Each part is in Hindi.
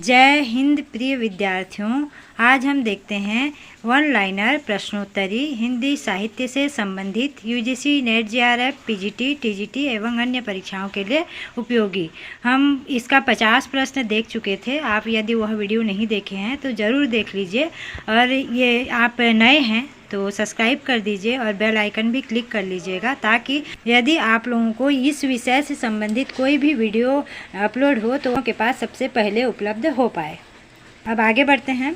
जय हिंद प्रिय विद्यार्थियों, आज हम देखते हैं वन लाइनर प्रश्नोत्तरी हिंदी साहित्य से संबंधित UGC net JRF PGT TGT एवं अन्य परीक्षाओं के लिए उपयोगी। हम इसका 50 प्रश्न देख चुके थे। आप यदि वह वीडियो नहीं देखे हैं तो ज़रूर देख लीजिए, और ये आप नए हैं तो सब्सक्राइब कर दीजिए और बेल आइकन भी क्लिक कर लीजिएगा, ताकि यदि आप लोगों को इस विषय से संबंधित कोई भी वीडियो अपलोड हो तो उनके पास सबसे पहले उपलब्ध हो पाए। अब आगे बढ़ते हैं।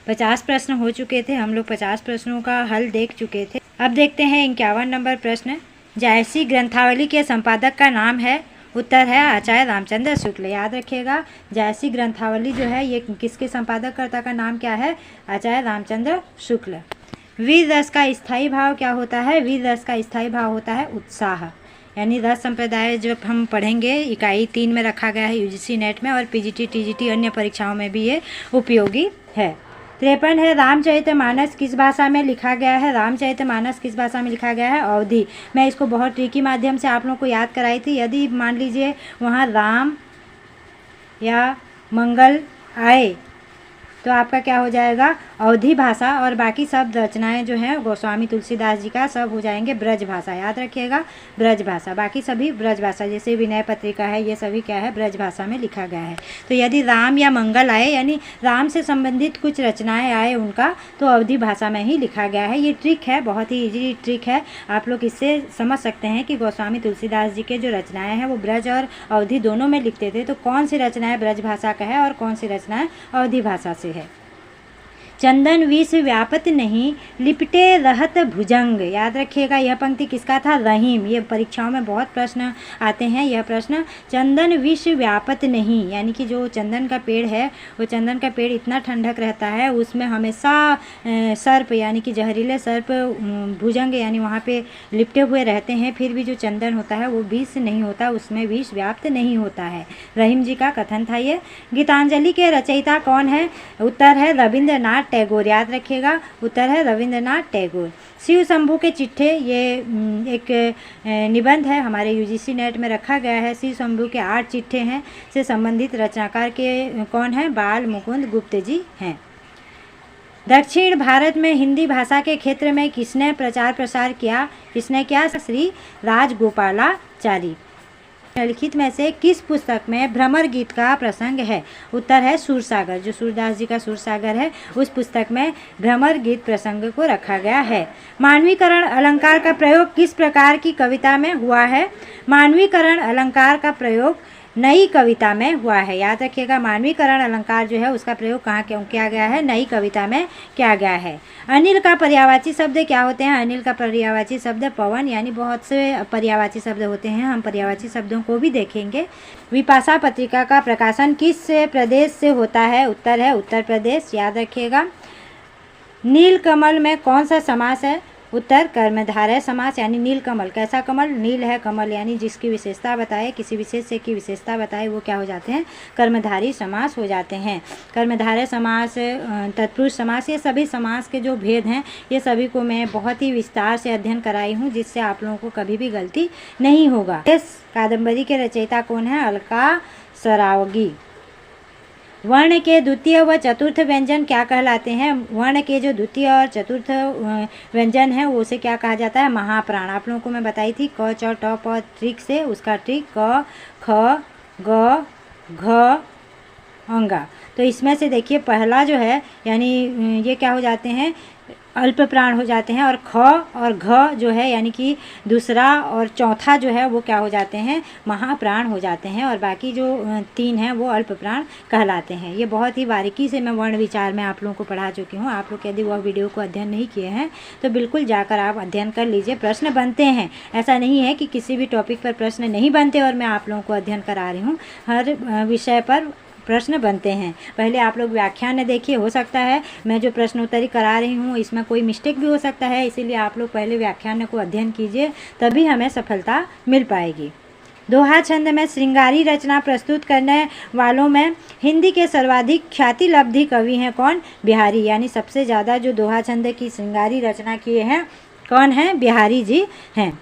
50 प्रश्न हो चुके थे, हम लोग 50 प्रश्नों का हल देख चुके थे। अब देखते हैं 51 नंबर प्रश्न। जायसी ग्रंथावली के संपादक का नाम है? उत्तर है आचार्य रामचंद्र शुक्ल। याद रखिएगा, जायसी ग्रंथावली जो है ये किसके संपादककर्ता का नाम क्या है? आचार्य रामचंद्र शुक्ल। वीर रस का स्थायी भाव क्या होता है? वीर रस का स्थायी भाव होता है उत्साह। यानी रस संप्रदाय जो हम पढ़ेंगे इकाई 3 में रखा गया है यूजीसी नेट में, और पीजीटी टीजीटी अन्य परीक्षाओं में भी ये उपयोगी है। 53 है, रामचरितमानस किस भाषा में लिखा गया है? रामचरितमानस किस भाषा में लिखा गया है? अवधी। मैं इसको बहुत ट्रिकी माध्यम से आप लोगों को याद कराई थी। यदि मान लीजिए वहाँ राम या मंगल आए तो आपका क्या हो जाएगा? अवधी भाषा, और बाकी सब रचनाएं जो हैं गोस्वामी तुलसीदास जी का सब हो जाएंगे ब्रज भाषा। याद रखिएगा, ब्रज भाषा, बाकी सभी ब्रज भाषा, जैसे विनय पत्रिका है, ये सभी क्या है? ब्रज भाषा में लिखा गया है। तो यदि राम या मंगल आए, यानी राम से संबंधित कुछ रचनाएँ आए उनका, तो अवधी भाषा में ही लिखा गया है। ये ट्रिक है, बहुत ही ईजी ट्रिक है। आप लोग इससे समझ सकते हैं कि गोस्वामी तुलसीदास जी के जो रचनाएँ हैं वो ब्रज और अवधी दोनों में लिखते थे। तो कौन सी रचनाएँ ब्रज भाषा का है और कौन सी रचनाएँ अवधी भाषा से है? चंदन विष व्यापत नहीं, लिपटे रहत भुजंग। याद रखिएगा, यह पंक्ति किसका था? रहीम। ये परीक्षाओं में बहुत प्रश्न आते हैं। यह प्रश्न, चंदन विष व्यापत नहीं, यानी कि जो चंदन का पेड़ है वो चंदन का पेड़ इतना ठंडक रहता है, उसमें हमेशा सर्प यानी कि जहरीले सर्प भुजंग यानी वहाँ पे लिपटे हुए रहते हैं, फिर भी जो चंदन होता है वो विष नहीं होता, उसमें विष व्याप्त नहीं होता है। रहीम जी का कथन था ये। गीतांजलि के रचयिता कौन है? उत्तर है रविंद्रनाथ टैगोर। याद रखिएगा, उत्तर है रविंद्रनाथ टैगोर। शिव शंभू के चिट्ठे, ये एक निबंध है, हमारे यूजीसी नेट में रखा गया है। शिव शंभू के 8 चिट्ठे हैं से संबंधित रचनाकार के कौन है? बाल मुकुंद गुप्त जी हैं। दक्षिण भारत में हिंदी भाषा के क्षेत्र में किसने प्रचार प्रसार किया? किसने किया? श्री राजगोपालाचारी। लिखित में से किस पुस्तक में भ्रमर गीत का प्रसंग है? उत्तर है सूरसागर। जो सूरदास जी का सूरसागर है, उस पुस्तक में भ्रमर गीत प्रसंग को रखा गया है। मानवीकरण अलंकार का प्रयोग किस प्रकार की कविता में हुआ है? मानवीकरण अलंकार का प्रयोग नई कविता में हुआ है। याद रखिएगा, मानवीकरण अलंकार जो है उसका प्रयोग कहाँ किया गया है? नई कविता में किया गया है। अनिल का पर्यायवाची शब्द क्या होते हैं? अनिल का पर्यायवाची शब्द पवन, यानी बहुत से पर्यायवाची शब्द होते हैं, हम पर्यायवाची शब्दों को भी देखेंगे। विपाशा पत्रिका का प्रकाशन किस प्रदेश से होता है? उत्तर है उत्तर प्रदेश। याद रखिएगा। नीलकमल में कौन सा समास है? उत्तर कर्मधारय समास, यानी नीलकमल। कैसा कमल? नील है कमल, यानी जिसकी विशेषता बताए, किसी विशेष से की विशेषता बताए, वो क्या हो जाते हैं? कर्मधारी समास हो जाते हैं। कर्मधारय समास, तत्पुरुष समास, ये सभी समास के जो भेद हैं ये सभी को मैं बहुत ही विस्तार से अध्ययन कराई हूँ, जिससे आप लोगों को कभी भी गलती नहीं होगा। इस कादम्बरी के रचयिता कौन है? अलका सरावगी। वर्ण के द्वितीय व चतुर्थ व्यंजन क्या कहलाते हैं? वर्ण के जो द्वितीय और चतुर्थ व्यंजन है उसे क्या कहा जाता है? महाप्राण। आप लोगों को मैं बताई थी क च ट प ट्रिक से, उसका ट्रिक क ख ग घ अंगा। तो इसमें से देखिए पहला जो है, यानी ये क्या हो जाते हैं? अल्प प्राण हो जाते हैं, और ख और घ जो है यानी कि दूसरा और चौथा जो है वो क्या हो जाते हैं? महाप्राण हो जाते हैं, और बाकी जो 3 हैं वो अल्प प्राण कहलाते हैं। ये बहुत ही बारीकी से मैं वर्ण विचार में आप लोगों को पढ़ा चुकी हूँ। आप लोग यदि वह वीडियो को अध्ययन नहीं किए हैं तो बिल्कुल जाकर आप अध्ययन कर लीजिए। प्रश्न बनते हैं, ऐसा नहीं है कि किसी भी टॉपिक पर प्रश्न नहीं बनते और मैं आप लोगों को अध्ययन करा रही हूँ। हर विषय पर प्रश्न बनते हैं। पहले आप लोग व्याख्यान देखिए, हो सकता है मैं जो प्रश्नोत्तरी करा रही हूँ इसमें कोई मिस्टेक भी हो सकता है, इसीलिए आप लोग पहले व्याख्यान को अध्ययन कीजिए, तभी हमें सफलता मिल पाएगी। दोहा छंद में श्रृंगारी रचना प्रस्तुत करने वालों में हिंदी के सर्वाधिक ख्याति लब्धि कवि हैं कौन? बिहारी। यानी सबसे ज़्यादा जो दोहा छंद की श्रृंगारी रचना किए हैं कौन है? बिहारी जी हैं।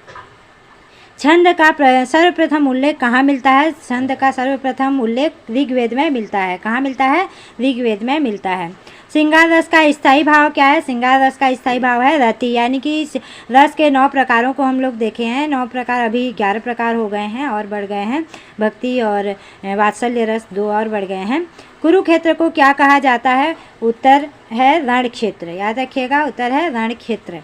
छंद का सर्वप्रथम उल्लेख कहाँ मिलता है? छंद का सर्वप्रथम उल्लेख ऋग्वेद में मिलता है। कहाँ मिलता है? ऋग्वेद में मिलता है। श्रृंगार रस का स्थायी भाव क्या है? श्रृंगार रस का स्थायी भाव है रति, यानी कि रस के 9 प्रकारों को हम लोग देखे हैं। 9 प्रकार, अभी 11 प्रकार हो गए हैं और बढ़ गए हैं। भक्ति और वात्सल्य रस 2 और बढ़ गए हैं। कुरुक्षेत्र को क्या कहा जाता है? उत्तर है रण क्षेत्र, याद रखिएगा, उत्तर है रण क्षेत्र।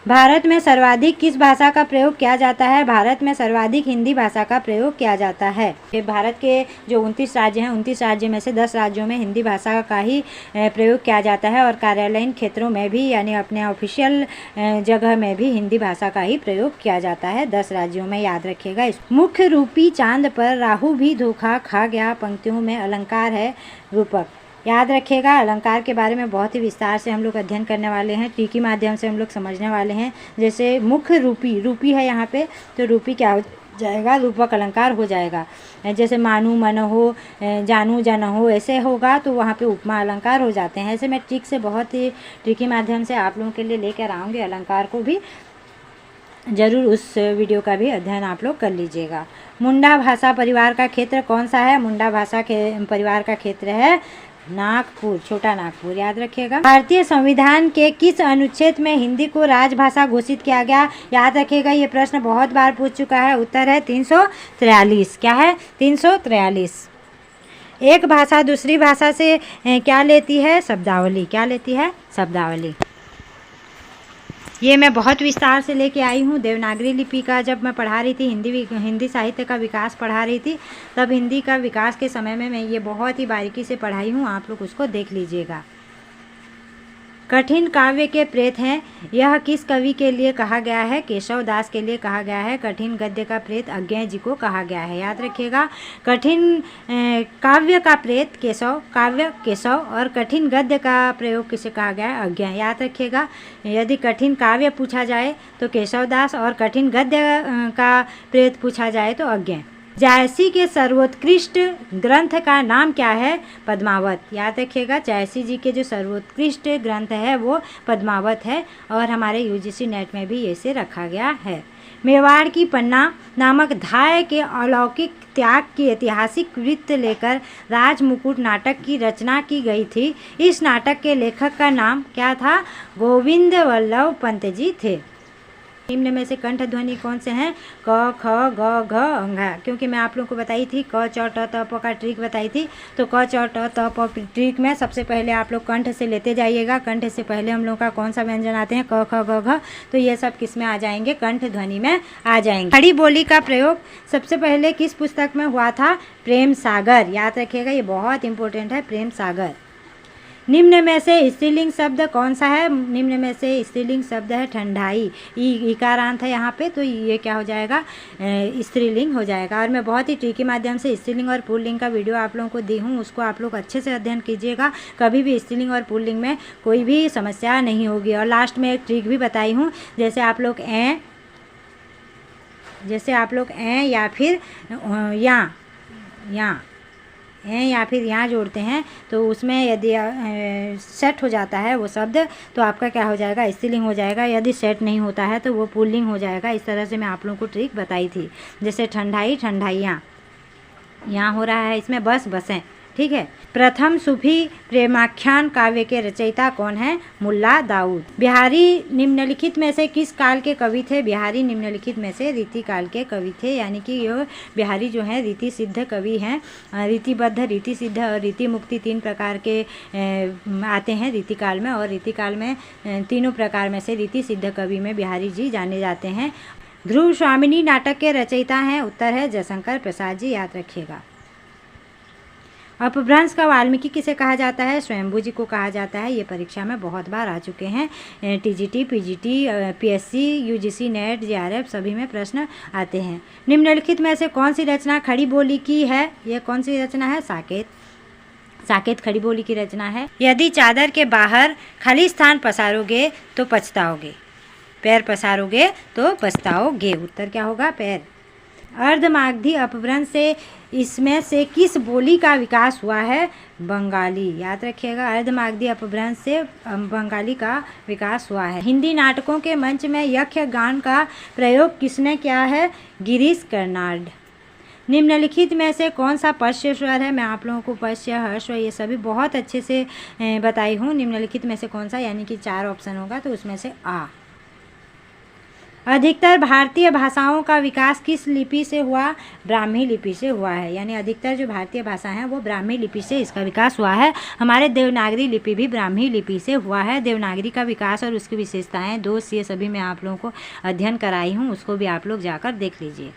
भारत में सर्वाधिक किस भाषा का प्रयोग किया जाता है? भारत में सर्वाधिक हिंदी भाषा का प्रयोग किया जाता है। भारत के जो 29 राज्य हैं, 29 राज्य में से 10 राज्यों में हिंदी भाषा का ही प्रयोग किया जाता है और कार्यालयीन क्षेत्रों में भी, यानी अपने ऑफिशियल जगह में भी हिंदी भाषा का ही प्रयोग किया जाता है 10 राज्यों में, याद रखिएगा। मुख्य रूपी चांद पर राहु भी धोखा खा गया पंक्तियों में अलंकार है रूपक, याद रखिएगा। अलंकार के बारे में बहुत ही विस्तार से हम लोग अध्ययन करने वाले हैं, ट्री के माध्यम से हम लोग समझने वाले हैं। जैसे मुख्य रूपी, रूपी है यहाँ पे, तो रूपी क्या हो जाएगा? रूपक अलंकार हो जाएगा। जैसे मानू मन हो, जानू जन हो, ऐसे होगा तो वहाँ पे उपमा अलंकार हो जाते हैं। ऐसे मैं ट्रिक से, बहुत ही ट्री के माध्यम से आप लोगों के लिए लेकर आऊँगी। अलंकार को भी ज़रूर, उस वीडियो का भी अध्ययन आप लोग कर लीजिएगा। मुंडा भाषा परिवार का क्षेत्र कौन सा है? मुंडा भाषा के परिवार का क्षेत्र है नागपुर, छोटा नागपुर, याद रखिएगा। भारतीय संविधान के किस अनुच्छेद में हिंदी को राजभाषा घोषित किया गया? याद रखिएगा, ये प्रश्न बहुत बार पूछ चुका है। उत्तर है 343। क्या है? 343। एक भाषा दूसरी भाषा से क्या लेती है? शब्दावली। क्या लेती है? शब्दावली। ये मैं बहुत विस्तार से लेके आई हूँ। देवनागरी लिपि का जब मैं पढ़ा रही थी, हिंदी साहित्य का विकास पढ़ा रही थी, तब हिंदी का विकास के समय में मैं ये बहुत ही बारीकी से पढ़ाई हूँ। आप लोग उसको देख लीजिएगा। कठिन काव्य के प्रेत हैं, यह किस कवि के लिए कहा गया है? केशव दास के लिए कहा गया है। कठिन गद्य का प्रेत अज्ञेय जी को कहा गया है, याद रखिएगा। कठिन काव्य का प्रेत केशव, काव्य केशव, और कठिन गद्य का प्रयोग किसे कहा गया है? अज्ञेय, याद रखिएगा। यदि कठिन काव्य पूछा जाए तो केशव दास, और कठिन गद्य का प्रेत पूछा जाए तो अज्ञेय। जायसी के सर्वोत्कृष्ट ग्रंथ का नाम क्या है? पद्मावत, याद रखिएगा। जायसी जी के जो सर्वोत्कृष्ट ग्रंथ है वो पद्मावत है, और हमारे यूजीसी नेट में भी इसे रखा गया है। मेवाड़ की पन्ना नामक धाय के अलौकिक त्याग की ऐतिहासिक वृत्त लेकर राजमुकुट नाटक की रचना की गई थी। इस नाटक के लेखक का नाम क्या था? गोविंद वल्लभ पंत जी थे। निम्न में से कंठ ध्वनि कौन से हैं? क, ख, ग, घ, अंघा। क्योंकि मैं आप लोगों को बताई थी, क, च, ट, त, प का ट्रिक बताई थी, तो क, च, ट, त, प ट्रिक में सबसे पहले आप लोग कंठ से लेते जाइएगा। कंठ से पहले हम लोग का कौन सा व्यंजन आते हैं? क, ख, ग, घ। तो ये सब किस में आ जाएंगे? कंठ ध्वनि में आ जाएंगे। खड़ी बोली का प्रयोग सबसे पहले किस पुस्तक में हुआ था? प्रेम सागर, याद रखिएगा, ये बहुत इंपॉर्टेंट है, प्रेम सागर। निम्न में से स्त्रीलिंग शब्द कौन सा है? निम्न में से स्त्रीलिंग शब्द है ठंडाई। इकारांत है यहाँ पे, तो ये क्या हो जाएगा? स्त्रीलिंग हो जाएगा। और मैं बहुत ही ट्रिक के माध्यम से स्त्रीलिंग और पुल्लिंग का वीडियो आप लोगों को दी हूँ, उसको आप लोग अच्छे से अध्ययन कीजिएगा। कभी भी स्त्रीलिंग और पुल्लिंग में कोई भी समस्या नहीं होगी। और लास्ट में एक ट्रिक भी बताई हूँ, जैसे आप लोग या फिर या फिर यहाँ जोड़ते हैं, तो उसमें यदि सेट हो जाता है वो शब्द, तो आपका क्या हो जाएगा? स्त्रीलिंग हो जाएगा। यदि सेट नहीं होता है तो वो पुल्लिंग हो जाएगा। इस तरह से मैं आप लोगों को ट्रिक बताई थी। जैसे ठंडाई, ठंडाइयाँ, यहाँ हो रहा है इसमें बस, बसें, ठीक है। प्रथम सूफी प्रेमाख्यान काव्य के रचयिता कौन है? मुल्ला दाऊद। बिहारी निम्नलिखित में से किस काल के कवि थे? बिहारी निम्नलिखित में से रीति काल के कवि थे, यानी कि ये बिहारी जो हैं रीति सिद्ध कवि हैं। रीतिबद्ध, रीति सिद्ध और रीति मुक्ति 3 प्रकार के आते हैं रीति काल में, और रीति काल में तीनों प्रकार में से रीति सिद्ध कवि में बिहारी जी जाने जाते हैं। ध्रुव स्वामिनी नाटक के रचयिता हैं? उत्तर है जयशंकर प्रसाद जी, याद रखिएगा। अपभ्रंश का वाल्मीकि किसे कहा जाता है? स्वयंभू जी को कहा जाता है। ये परीक्षा में बहुत बार आ चुके हैं। TGT, PGT, PSC, UGC net, JRF सभी में प्रश्न आते हैं। निम्नलिखित में से कौन सी रचना खड़ी बोली की है? ये कौन सी रचना है? साकेत। साकेत खड़ी बोली की रचना है। यदि चादर के बाहर खाली स्थान पसारोगे तो पछताओगे, पैर पसारोगे तो पछताओगे। उत्तर क्या होगा? पैर। अर्धमागधी अपभ्रंश से इसमें से किस बोली का विकास हुआ है? बंगाली। याद रखिएगा, अर्धमागधी अपभ्रंश से बंगाली का विकास हुआ है। हिंदी नाटकों के मंच में यक्षगान का प्रयोग किसने किया है? गिरीश कर्नाड। निम्नलिखित में से कौन सा पश्य स्वर है? मैं आप लोगों को पश्य, हर्ष ये सभी बहुत अच्छे से बताई हूँ। निम्नलिखित में से कौन सा, यानी कि 4 ऑप्शन होगा, तो उसमें से आ। अधिकतर भारतीय भाषाओं का विकास किस लिपि से हुआ? ब्राह्मी लिपि से हुआ है। यानी अधिकतर जो भारतीय भाषा हैं वो ब्राह्मी लिपि से इसका विकास हुआ है। हमारे देवनागरी लिपि भी ब्राह्मी लिपि से हुआ है। देवनागरी का विकास और उसकी विशेषताएं, दोष, ये सभी मैं आप लोगों को अध्ययन कराई हूँ, उसको भी आप लोग जाकर देख लीजिए।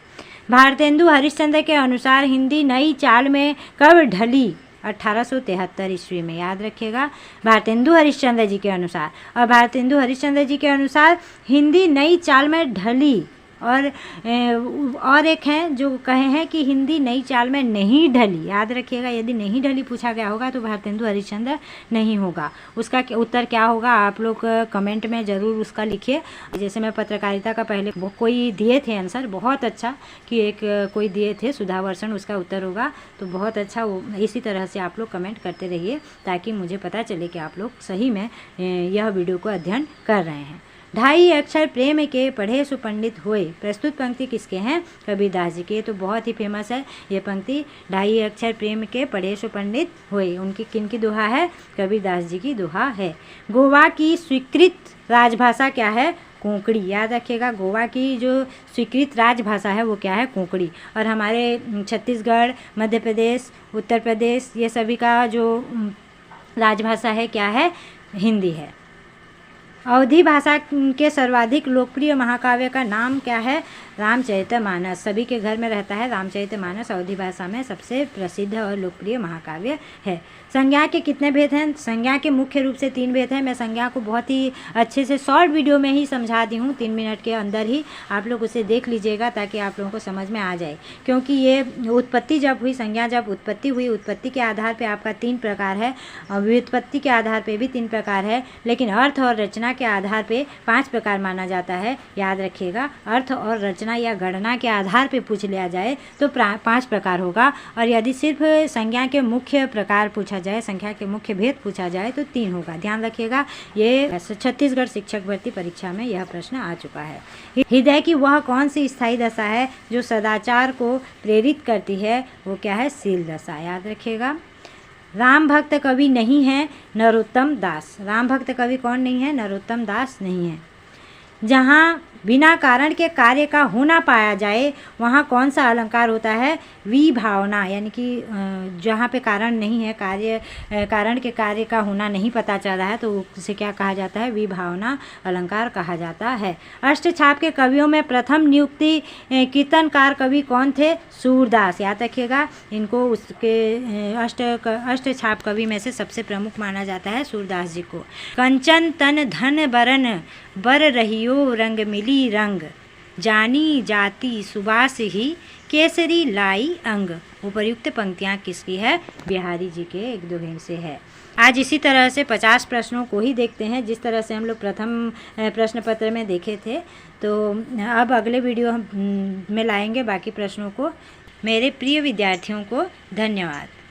भारतेंदु हरिश्चंद्र के अनुसार हिंदी नई चाल में कब ढली? 1873 ईस्वी में। याद रखिएगा, भारतेंदु हरिश्चंद्र जी के अनुसार। और भारतेंदु हरिश्चंद्र जी के अनुसार हिंदी नई चाल में ढली। और एक हैं जो कहे हैं कि हिंदी नई चाल में नहीं ढली। याद रखिएगा, यदि नहीं ढली पूछा गया होगा तो भारतेंदु हरिश्चंद्र नहीं होगा। उसका उत्तर क्या होगा आप लोग कमेंट में ज़रूर उसका लिखिए। जैसे मैं पत्रकारिता का पहले कोई दिए थे आंसर, बहुत अच्छा कि एक कोई दिए थे सुधावर्षण, उसका उत्तर होगा। तो बहुत अच्छा, इसी तरह से आप लोग कमेंट करते रहिए ताकि मुझे पता चले कि आप लोग सही में यह वीडियो को अध्ययन कर रहे हैं। 2.5 अक्षर प्रेम के पढ़े सो पंडित होए। प्रस्तुत पंक्ति किसके हैं? कबीरदास जी के। तो बहुत ही फेमस है ये पंक्ति, 2.5 अक्षर प्रेम के पढ़े सो पंडित होए। उनकी किनकी दोहा है? कबीरदास जी की दोहा है। गोवा की स्वीकृत राजभाषा क्या है? कोंकणी। याद रखिएगा, गोवा की जो स्वीकृत राजभाषा है वो क्या है? कोंकणी। और हमारे छत्तीसगढ़, मध्य प्रदेश, उत्तर प्रदेश, ये सभी का जो राजभाषा है क्या है? हिंदी है। अवधी भाषा के सर्वाधिक लोकप्रिय महाकाव्य का नाम क्या है? रामचरितमानस। सभी के घर में रहता है रामचरितमानस, अवधी भाषा में सबसे प्रसिद्ध और लोकप्रिय महाकाव्य है। संज्ञा के कितने भेद हैं? संज्ञा के मुख्य रूप से 3 भेद हैं। मैं संज्ञा को बहुत ही अच्छे से शॉर्ट वीडियो में ही समझा दी हूँ, 3 मिनट के अंदर ही। आप लोग उसे देख लीजिएगा ताकि आप लोगों को समझ में आ जाए। क्योंकि ये उत्पत्ति जब हुई, संज्ञा जब उत्पत्ति हुई, उत्पत्ति के आधार पर आपका 3 प्रकार है, व्युत्पत्ति के आधार पर भी 3 प्रकार है, लेकिन अर्थ और रचना के आधार पे 5 प्रकार माना जाता है। याद रखिएगा, अर्थ और रचना या गणना के आधार पे पूछ लिया जाए तो 5 प्रकार होगा। और यदि सिर्फ संज्ञा के मुख्य प्रकार पूछा जाए, संख्या के मुख्य भेद पूछा जाए तो 3 होगा। ध्यान रखिएगा, ये छत्तीसगढ़ शिक्षक भर्ती परीक्षा में यह प्रश्न आ चुका है। हृदय की वह कौन सी स्थायी दशा है जो सदाचार को प्रेरित करती है? वो क्या है? शील दशा। याद रखिएगा। राम भक्त कवि नहीं है? नरोत्तम दास। राम भक्त कवि कौन नहीं है? नरोत्तम दास नहीं है। जहाँ बिना कारण के कार्य का होना पाया जाए वहाँ कौन सा अलंकार होता है? विभावना। यानी कि जहाँ पे कारण नहीं है, कारण के कार्य का होना नहीं पता चल रहा है तो उसे क्या कहा जाता है? विभावना अलंकार कहा जाता है। अष्टछाप के कवियों में प्रथम नियुक्ति कीर्तनकार कवि कौन थे? सूरदास। याद रखिएगा, इनको उसके अष्टछाप कवि में से सबसे प्रमुख माना जाता है सूरदास जी को। कंचन तन धन बरन बर रहियो रंग मिली रंग, जानी जाति सुबास ही केसरी लाई अंग। उपर्युक्त पंक्तियाँ किसकी है? बिहारी जी के एक दोहे से है। आज इसी तरह से 50 प्रश्नों को ही देखते हैं जिस तरह से हम लोग प्रथम प्रश्न पत्र में देखे थे। तो अब अगले वीडियो में लाएंगे बाकी प्रश्नों को। मेरे प्रिय विद्यार्थियों को धन्यवाद।